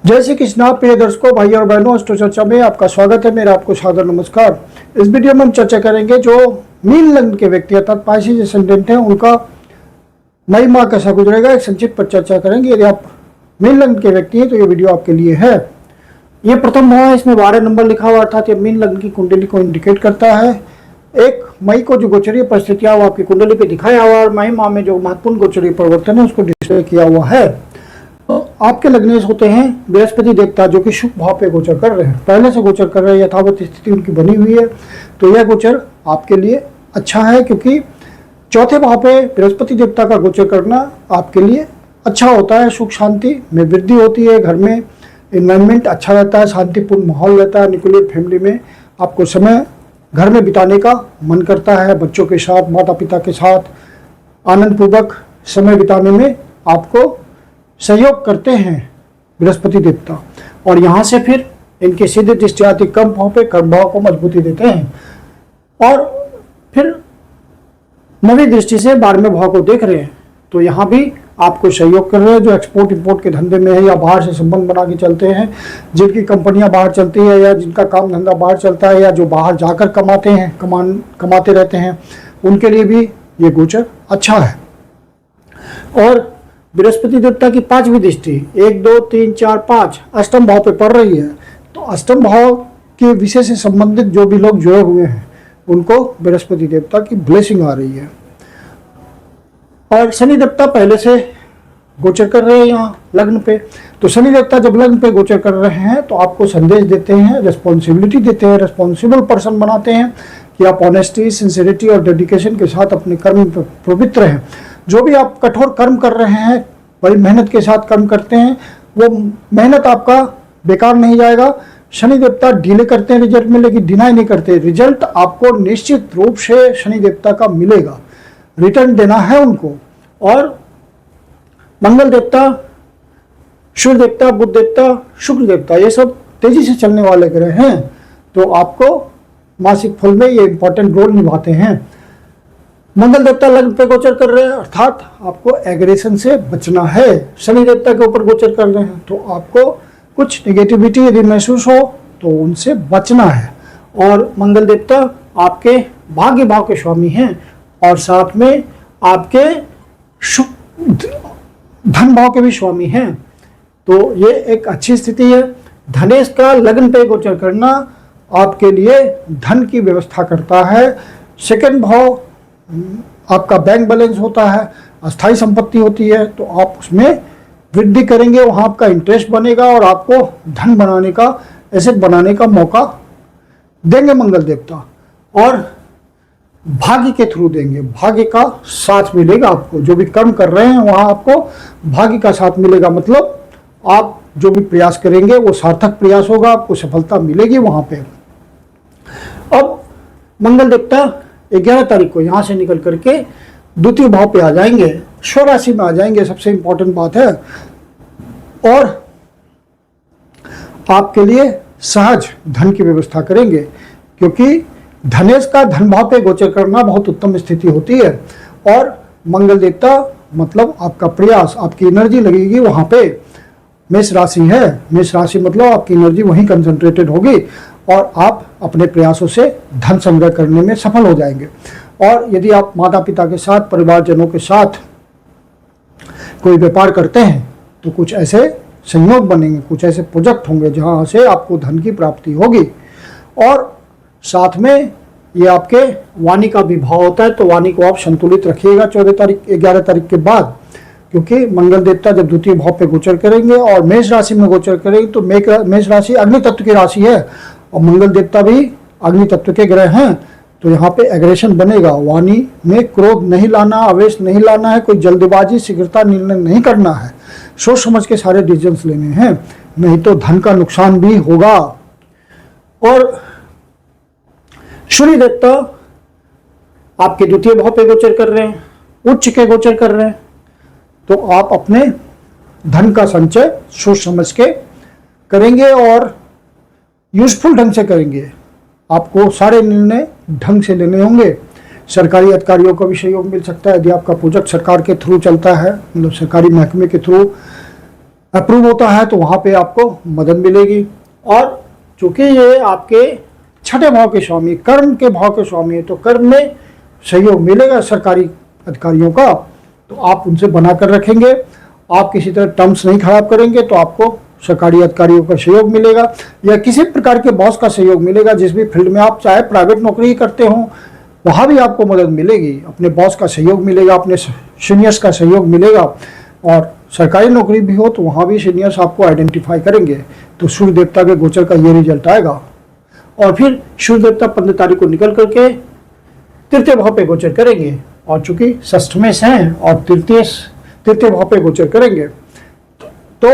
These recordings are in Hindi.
जय श्री कृष्णा। प्रिय दर्शकों, भाई और बहनों, अष्टो चर्चा में आपका स्वागत है। मेरा आपको सादर नमस्कार। इस वीडियो में हम चर्चा करेंगे जो मीन लग्न के व्यक्ति अर्थात पाइसेस एसेंडेंट हैं उनका मई माह कैसा गुजरेगा, एक संक्षिप्त पर चर्चा करेंगे। यदि आप मीन लग्न के व्यक्ति हैं तो ये वीडियो आपके लिए है। ये प्रथम भाव है, इसमें 12 नंबर लिखा हुआ अर्थात ये मीन लग्न की कुंडली को इंडिकेट करता है। 1 मई को जो गोचरीय परिस्थितियां वो आपकी कुंडली पे दिखाया हुआ और मई माह में जो महत्वपूर्ण गोचरीय परिवर्तन है उसको डिस्प्ले किया हुआ है। आपके लग्नेश होते हैं बृहस्पति देवता जो कि शुभ भाव पे गोचर कर रहे हैं, पहले से गोचर कर रहे हैं, यथावत स्थिति उनकी बनी हुई है। तो यह गोचर आपके लिए अच्छा है क्योंकि चौथे भाव पे बृहस्पति देवता का गोचर करना आपके लिए अच्छा होता है। सुख शांति में वृद्धि होती है, घर में इन्वायरमेंट अच्छा रहता है, शांतिपूर्ण माहौल रहता है, न्यूक्लियर फैमिली में आपको समय घर में बिताने का मन करता है। बच्चों के साथ, माता पिता के साथ आनंद पूर्वक समय बिताने में आपको सहयोग करते हैं बृहस्पति देवता। और यहाँ से फिर इनकी सीधी दृष्टि आती कम भाव पे कर्म भाव को मजबूती देते हैं और फिर नवी दृष्टि से 12वें भाव को देख रहे हैं। तो यहाँ भी आपको सहयोग कर रहे हैं। जो एक्सपोर्ट इंपोर्ट के धंधे में है या बाहर से संबंध बना के चलते हैं, जिनकी कंपनियां बाहर चलती है या जिनका काम धंधा बाहर चलता है या जो बाहर जाकर कमाते हैं, कमाते रहते हैं, उनके लिए भी ये गोचर अच्छा है। और बृहस्पति देवता की 5वीं दृष्टि 1 2 3 4 5 अष्टम भाव पे पड़ रही है। तो अष्टम भाव के विषय से संबंधित जो भी लोग जुड़े हुए हैं उनको बृहस्पति देवता की ब्लेसिंग आ रही है। और शनि देवता पहले से गोचर कर रहे हैं यहाँ लग्न पे। तो शनि देवता जब लग्न पे गोचर कर रहे हैं तो आपको संदेश देते हैं, रिस्पॉन्सिबिलिटी देते हैं, रिस्पॉन्सिबल पर्सन बनाते हैं कि आप ऑनेस्टी, सिंसियरिटी और डेडिकेशन के साथ अपने कर्म पर प्रवृत्त रहें। जो भी आप कठोर कर्म कर रहे हैं, बड़ी मेहनत के साथ कर्म करते हैं, वो मेहनत आपका बेकार नहीं जाएगा। शनि देवता डिले करते हैं रिजल्ट में, लेकिन डिनाई नहीं करते। रिजल्ट आपको निश्चित रूप से शनि देवता का मिलेगा, रिटर्न देना है उनको। और मंगल देवता, सूर्य देवता, बुध देवता, शुक्र देवता, ये सब तेजी से चलने वाले ग्रह हैं। तो आपको मासिक फल में ये इंपॉर्टेंट रोल निभाते हैं। मंगल देवता लग्न पे गोचर कर रहे हैं अर्थात आपको एग्रेशन से बचना है। शनि देवता के ऊपर गोचर कर रहे हैं तो आपको कुछ नेगेटिविटी यदि महसूस हो तो उनसे बचना है। और मंगल देवता आपके भाग्य भाव के स्वामी हैं और साथ में आपके धन भाव के भी स्वामी हैं। तो ये एक अच्छी स्थिति है। धनेश का लग्न पे गोचर करना आपके लिए धन की व्यवस्था करता है। सेकंड भाव आपका बैंक बैलेंस होता है, अस्थायी संपत्ति होती है, तो आप उसमें वृद्धि करेंगे, वहाँ आपका इंटरेस्ट बनेगा और आपको धन बनाने का, एसेट बनाने का मौका देंगे मंगल देवता। और भाग्य के थ्रू देंगे, भाग्य का साथ मिलेगा आपको। जो भी कर्म कर रहे हैं वहाँ आपको भाग्य का साथ मिलेगा, मतलब आप जो भी प्रयास करेंगे वो सार्थक प्रयास होगा, आपको सफलता मिलेगी वहाँ पे। अब मंगल देवता 11 तारीख को यहाँ से निकल करके द्वितीय भाव पे आ जाएंगे, स्वराशि में आ जाएंगे, सबसे इंपॉर्टेंट बात है। और आपके लिए सहज धन की व्यवस्था करेंगे क्योंकि धनेश का धन भाव पे गोचर करना बहुत उत्तम स्थिति होती है। और मंगल देवता मतलब आपका प्रयास, आपकी एनर्जी लगेगी वहाँ पे। मेष राशि है, मेष राशि मतलब आपकी एनर्जी वहीं कंसंट्रेटेड होगी और आप अपने प्रयासों से धन संग्रह करने में सफल हो जाएंगे। और यदि आप माता पिता के साथ, परिवारजनों के साथ कोई व्यापार करते हैं तो कुछ ऐसे संयोग बनेंगे, कुछ ऐसे प्रोजेक्ट होंगे जहां से आपको धन की प्राप्ति होगी। और साथ में ये आपके वाणी का भी भाव होता है, तो वाणी को आप संतुलित रखिएगा 11 तारीख के बाद, क्योंकि मंगल देवता जब द्वितीय भाव पे गोचर करेंगे और मेष राशि में गोचर करेंगे तो मेष राशि अग्नि तत्व की राशि है और मंगल देवता भी अग्नि तत्व के ग्रह हैं। तो यहाँ पे एग्रेशन बनेगा, वाणी में क्रोध नहीं लाना, आवेश नहीं लाना है, कोई जल्दबाजी, शीघ्रता निर्णय नहीं करना है, सोच समझ के सारे डिसीजंस लेने हैं, नहीं तो धन का नुकसान भी होगा। और सूर्य देवता आपके द्वितीय भाव पे गोचर कर रहे हैं, उच्च के गोचर कर रहे हैं, तो आप अपने धन का संचय सोच समझ के करेंगे और यूजफुल ढंग से करेंगे। आपको सारे निर्णय ढंग से लेने होंगे। सरकारी अधिकारियों का भी सहयोग मिल सकता है यदि आपका प्रोजेक्ट सरकार के थ्रू चलता है, मतलब सरकारी महकमे के थ्रू अप्रूव होता है तो वहाँ पे आपको मदद मिलेगी। और चूंकि ये आपके छठे भाव के स्वामी, कर्म के भाव के स्वामी है, तो कर्म में सहयोग मिलेगा सरकारी अधिकारियों का, तो आप उनसे बना कर रखेंगे। आप किसी तरह टर्म्स नहीं खराब करेंगे तो आपको सरकारी अधिकारियों का सहयोग मिलेगा या किसी प्रकार के बॉस का सहयोग मिलेगा। जिस भी फील्ड में आप चाहे प्राइवेट नौकरी ही करते हो वहाँ भी आपको मदद मिलेगी, अपने बॉस का सहयोग मिलेगा, अपने सीनियर्स का सहयोग मिलेगा। और सरकारी नौकरी भी हो तो वहाँ भी सीनियर्स आपको आइडेंटिफाई करेंगे। तो सूर्य देवता के गोचर का ये रिजल्ट आएगा। और फिर सूर्य देवता 15 तारीख को निकल करके तृतीय भाव पे गोचर करेंगे, और चूंकि षष्ठमेश हैं और तृतीय भाव पे गोचर करेंगे तो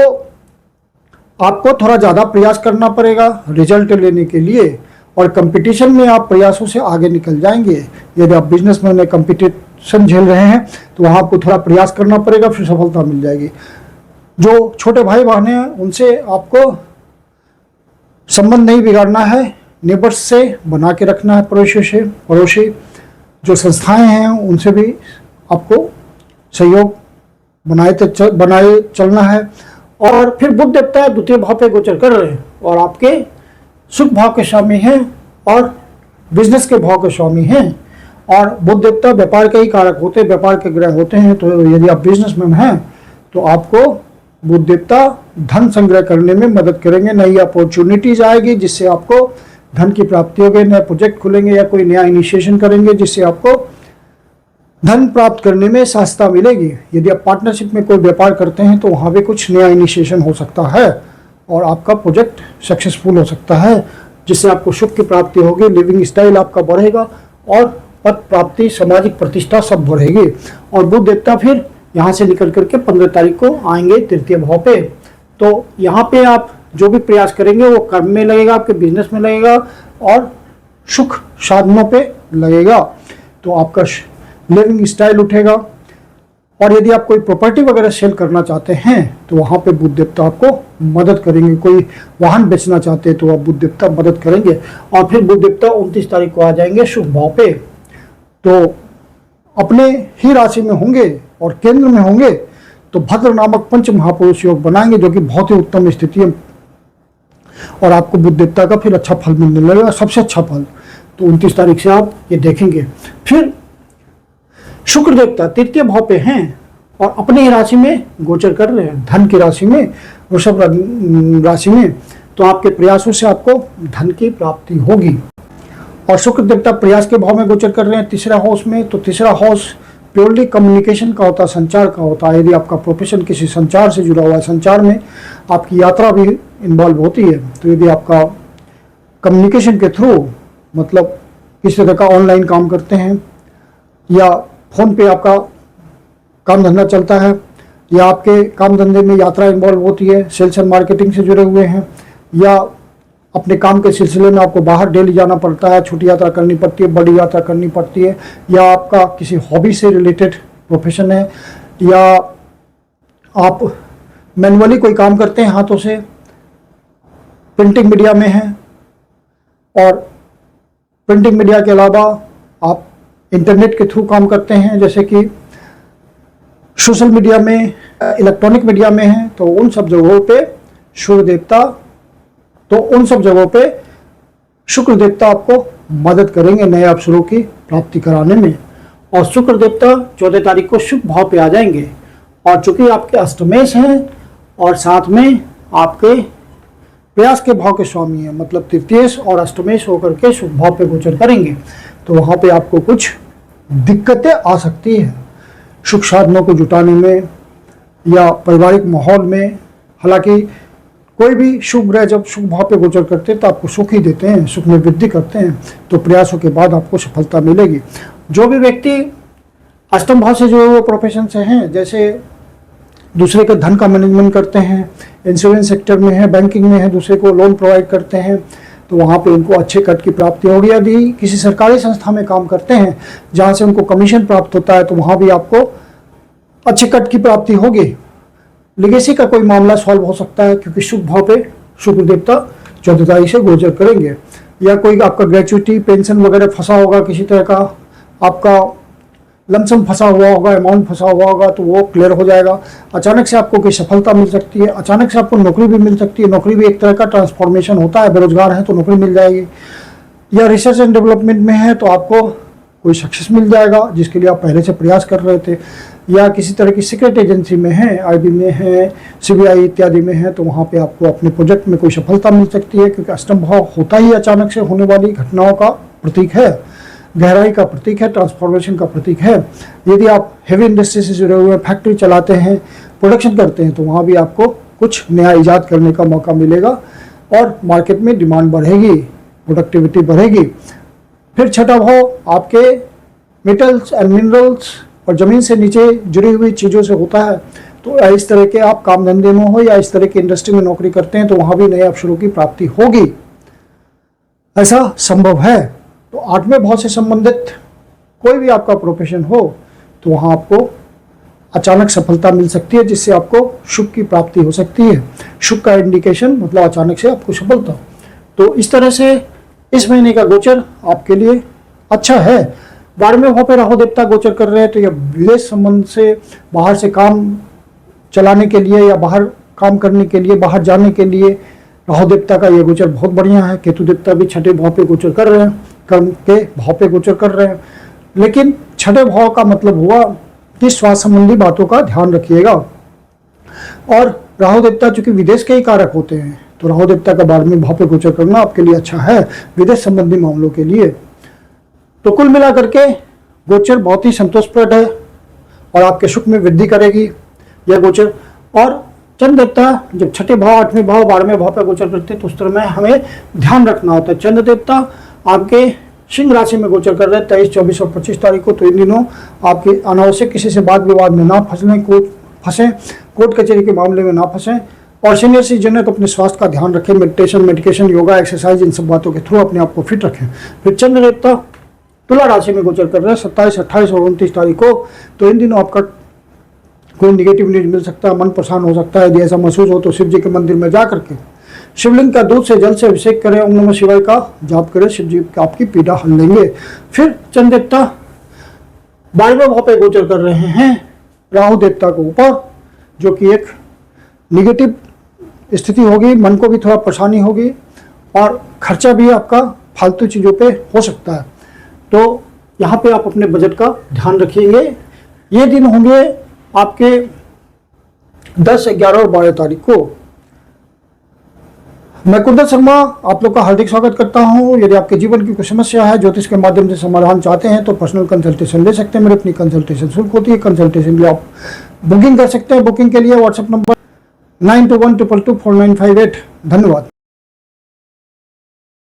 आपको थोड़ा ज़्यादा प्रयास करना पड़ेगा रिजल्ट लेने के लिए, और कंपटीशन में आप प्रयासों से आगे निकल जाएंगे। यदि आप बिजनेस में कंपटीशन झेल रहे हैं तो वहाँ आपको थोड़ा प्रयास करना पड़ेगा, फिर सफलता मिल जाएगी। जो छोटे भाई बहन हैं उनसे आपको संबंध नहीं बिगाड़ना है, नेबर्स से बना के रखना है, पड़ोसी जो संस्थाएं हैं उनसे भी आपको सहयोग बनाए चलना है। और फिर बुध देवता द्वितीय भाव पे गोचर कर रहे हैं और आपके सुख भाव के स्वामी हैं और बिजनेस के भाव के स्वामी हैं। और बुध देवता व्यापार के ही कारक होते हैं, व्यापार के ग्रह होते हैं। तो यदि आप बिजनेसमैन हैं तो आपको बुध देवता धन संग्रह करने में मदद करेंगे, नई अपॉर्चुनिटीज आएगी जिससे आपको धन की प्राप्ति होगी, नए प्रोजेक्ट खुलेंगे या कोई नया इनिशिएशन करेंगे जिससे आपको धन प्राप्त करने में सहायता मिलेगी। यदि आप पार्टनरशिप में कोई व्यापार करते हैं तो वहाँ भी कुछ नया इनिशिएशन हो सकता है और आपका प्रोजेक्ट सक्सेसफुल हो सकता है, जिससे आपको सुख की प्राप्ति होगी, लिविंग स्टाइल आपका बढ़ेगा और पद प्राप्ति, सामाजिक प्रतिष्ठा सब बढ़ेगी। और बुध देवता फिर यहाँ से निकल करके 15 तारीख को आएंगे तृतीय भाव पे। तो यहाँ पे आप जो भी प्रयास करेंगे वो कर्म में लगेगा, आपके बिजनेस में लगेगा और सुख साधनों पे लगेगा। तो आपका लिविंग स्टाइल उठेगा। और यदि आप कोई प्रॉपर्टी वगैरह सेल करना चाहते हैं तो वहाँ पे बुध देवता आपको मदद करेंगे। कोई वाहन बेचना चाहते हैं तो आप बुध देवता मदद करेंगे। और फिर बुध देवता 29 तारीख को आ जाएंगे शुभ भाव पे, तो अपने ही राशि में होंगे और केंद्र में होंगे तो भद्र नामक पंच महापुरुष योग बनाएंगे जो कि बहुत ही उत्तम स्थिति है। और आपको बुध देवता का फिर अच्छा फल मिलने लगेगा, सबसे अच्छा फल। तो 29 तारीख से आप ये देखेंगे। फिर शुक्र देवता तृतीय भाव पे हैं और अपने ही राशि में गोचर कर रहे हैं, धन की राशि में, वृषभ राशि में। तो आपके प्रयासों से आपको धन की प्राप्ति होगी। और शुक्र देवता प्रयास के भाव में गोचर कर रहे हैं तीसरा हाउस में। तो तीसरा हाउस प्योरली कम्युनिकेशन का होता है, संचार का होता है। यदि आपका प्रोफेशन किसी संचार से जुड़ा हुआ है, संचार में आपकी यात्रा भी इन्वॉल्व होती है, तो यदि आपका कम्युनिकेशन के थ्रू मतलब किसी तरह का ऑनलाइन काम करते हैं या फोन पे आपका काम धंधा चलता है या आपके काम धंधे में यात्रा इन्वॉल्व होती है, सेल्स एंड मार्केटिंग से जुड़े हुए हैं, या अपने काम के सिलसिले में आपको बाहर डेली जाना पड़ता है, छोटी यात्रा करनी पड़ती है, बड़ी यात्रा करनी पड़ती है, या आपका किसी हॉबी से रिलेटेड प्रोफेशन है, या आप मैनुअली कोई काम करते हैं हाथों से, प्रिंटिंग मीडिया में हैं, और प्रिंटिंग मीडिया के अलावा आप इंटरनेट के थ्रू काम करते हैं, जैसे कि सोशल मीडिया में, इलेक्ट्रॉनिक मीडिया में हैं, तो उन सब जगहों पे सूर्य देवता, तो उन सब जगहों पे शुक्र देवता आपको मदद करेंगे नए अवसरों की प्राप्ति कराने में। और शुक्र देवता 14 तारीख को शुभ भाव पे आ जाएंगे। और चूंकि आपके अष्टमेश हैं और साथ में आपके प्रयास के भाव के स्वामी हैं, मतलब तृतीयेश और अष्टमेश होकर के शुभ भाव पे गोचर करेंगे, तो वहाँ पे आपको कुछ दिक्कतें आ सकती है सुख साधनों को जुटाने में या पारिवारिक माहौल में। हालांकि कोई भी शुभ ग्रह जब शुभ भाव पे गोचर करते हैं तो आपको सुख ही देते हैं, सुख में वृद्धि करते हैं, तो प्रयासों के बाद आपको सफलता मिलेगी। जो भी व्यक्ति अष्टम भाव से जुड़े हुए प्रोफेशन से हैं, जैसे दूसरे के धन का मैनेजमेंट करते हैं, इंश्योरेंस सेक्टर में है, बैंकिंग में है, दूसरे को लोन प्रोवाइड करते हैं, तो वहाँ पे उनको अच्छे कट की प्राप्ति होगी। यदि किसी सरकारी संस्था में काम करते हैं जहाँ से उनको कमीशन प्राप्त होता है, तो वहाँ भी आपको अच्छे कट की प्राप्ति होगी। लिगेसी का कोई मामला सॉल्व हो सकता है क्योंकि शुभ भाव पे शुक्र देवता 14 तारीख से गोचर करेंगे। या कोई आपका ग्रेचुइटी पेंशन वगैरह फंसा होगा किसी तरह का, आपका लमसम फंसा हुआ होगा, अमाउंट फंसा हुआ होगा, तो वो क्लियर हो जाएगा। अचानक से आपको कोई सफलता मिल सकती है, अचानक से आपको नौकरी भी मिल सकती है। नौकरी भी एक तरह का ट्रांसफॉर्मेशन होता है, बेरोजगार है तो नौकरी मिल जाएगी, या रिसर्च एंड डेवलपमेंट में है तो आपको कोई सक्सेस मिल जाएगा जिसके लिए आप पहले से प्रयास कर रहे थे, या किसी तरह की सीक्रेट एजेंसी में है, आईबी में है, सीबीआई इत्यादि में है, तो वहाँ पे आपको अपने प्रोजेक्ट में कोई सफलता मिल सकती है, क्योंकि अष्टम भाव होता ही अचानक से होने वाली घटनाओं का प्रतीक है, गहराई का प्रतीक है, ट्रांसफॉर्मेशन का प्रतीक है। यदि आप हेवी इंडस्ट्री से जुड़े हुए फैक्ट्री चलाते हैं, प्रोडक्शन करते हैं, तो वहाँ भी आपको कुछ नया ईजाद करने का मौका मिलेगा और मार्केट में डिमांड बढ़ेगी, प्रोडक्टिविटी बढ़ेगी। फिर छठा भाव आपके मेटल्स एंड मिनरल्स और ज़मीन से नीचे जुड़ी हुई चीज़ों से होता है, तो इस तरह के आप काम धंधे में हो या इस तरह की इंडस्ट्री में नौकरी करते हैं तो वहाँ भी नए अवसरों की प्राप्ति होगी, ऐसा संभव है। तो आठवें भाव से संबंधित कोई भी आपका प्रोफेशन हो तो वहाँ आपको अचानक सफलता मिल सकती है, जिससे आपको शुभ की प्राप्ति हो सकती है। शुभ का इंडिकेशन मतलब अचानक से आपको सफलता। तो इस तरह से इस महीने का गोचर आपके लिए अच्छा है। 12वें भाव पे राहु देवता गोचर कर रहे हैं, तो यह विदेश संबंध से, बाहर से काम चलाने के लिए या बाहर काम करने के लिए, बाहर जाने के लिए राहु देवता का यह गोचर बहुत बढ़िया है। केतु देवता भी छठे भाव पे गोचर कर रहे हैं, कर्म के भाव पे गोचर कर रहे हैं, लेकिन छठे भाव का मतलब हुआ कि स्वास्थ्य संबंधी बातों का ध्यान रखिएगा। और राहु देवता चूंकि विदेश के ही कारक होते हैं, तो राहु देवता का 12वें भाव पे गोचर करना आपके लिए अच्छा है विदेश संबंधी मामलों के लिए। तो कुल मिलाकर के गोचर बहुत ही संतोषप्रद है और आपके सुख में वृद्धि करेगी यह गोचर। और चंद्र देवता जब छठे भाव, 8वें भाव, 12वें भाव पर गोचर करते हैं तो उस तरह में हमें ध्यान रखना होता है। चंद्र देवता आपके सिंह राशि में गोचर कर रहे हैं 23, 24 और 25 तारीख को। तो इन दिनों आपकी अनावश्यक किसी से वाद विवाद में ना फंसें, कोर्ट कचहरी के मामले में ना फंसें। और सीनियर सिटीजन है तो अपने स्वास्थ्य का ध्यान रखें, मेडिकेशन, योगा, एक्सरसाइज, इन सब बातों के थ्रू अपने आप को फिट रखें। फिर चंद्र देवता तुला राशि में गोचर कर रहे हैं 27, 28 और 29 तारीख को। तो इन दिनों आपका कोई निगेटिव न्यूज मिल सकता है, मन परेशान हो सकता है। यदि ऐसा महसूस हो तो शिव जी के मंदिर में जा करके शिवलिंग का दूध से जल से अभिषेक करें, ओम नमः शिवाय का जाप करें, शिव जी आपकी पीड़ा हल लेंगे। फिर चंद्र देवता 12वें भाव पे गोचर कर रहे हैं राहु देवता के ऊपर, जो कि एक निगेटिव स्थिति होगी, मन को भी थोड़ा परेशानी होगी और खर्चा भी आपका फालतू चीज़ों पे हो सकता है। तो यहाँ पे आप अपने बजट का ध्यान रखिएंगे। ये दिन होंगे आपके 10, 11 और 12 तारीख को। मैं कुंदन शर्मा आप लोग का हार्दिक स्वागत करता हूँ। यदि आपके जीवन की कोई समस्या है, ज्योतिष के माध्यम से समाधान चाहते हैं तो पर्सनल कंसल्टेशन ले सकते हैं। मेरी अपनी कंसल्टेशन शुल्क होती है, कंसल्टेशन के लिए आप बुकिंग कर सकते हैं। बुकिंग के लिए व्हाट्सएप नंबर 9212224958। धन्यवाद।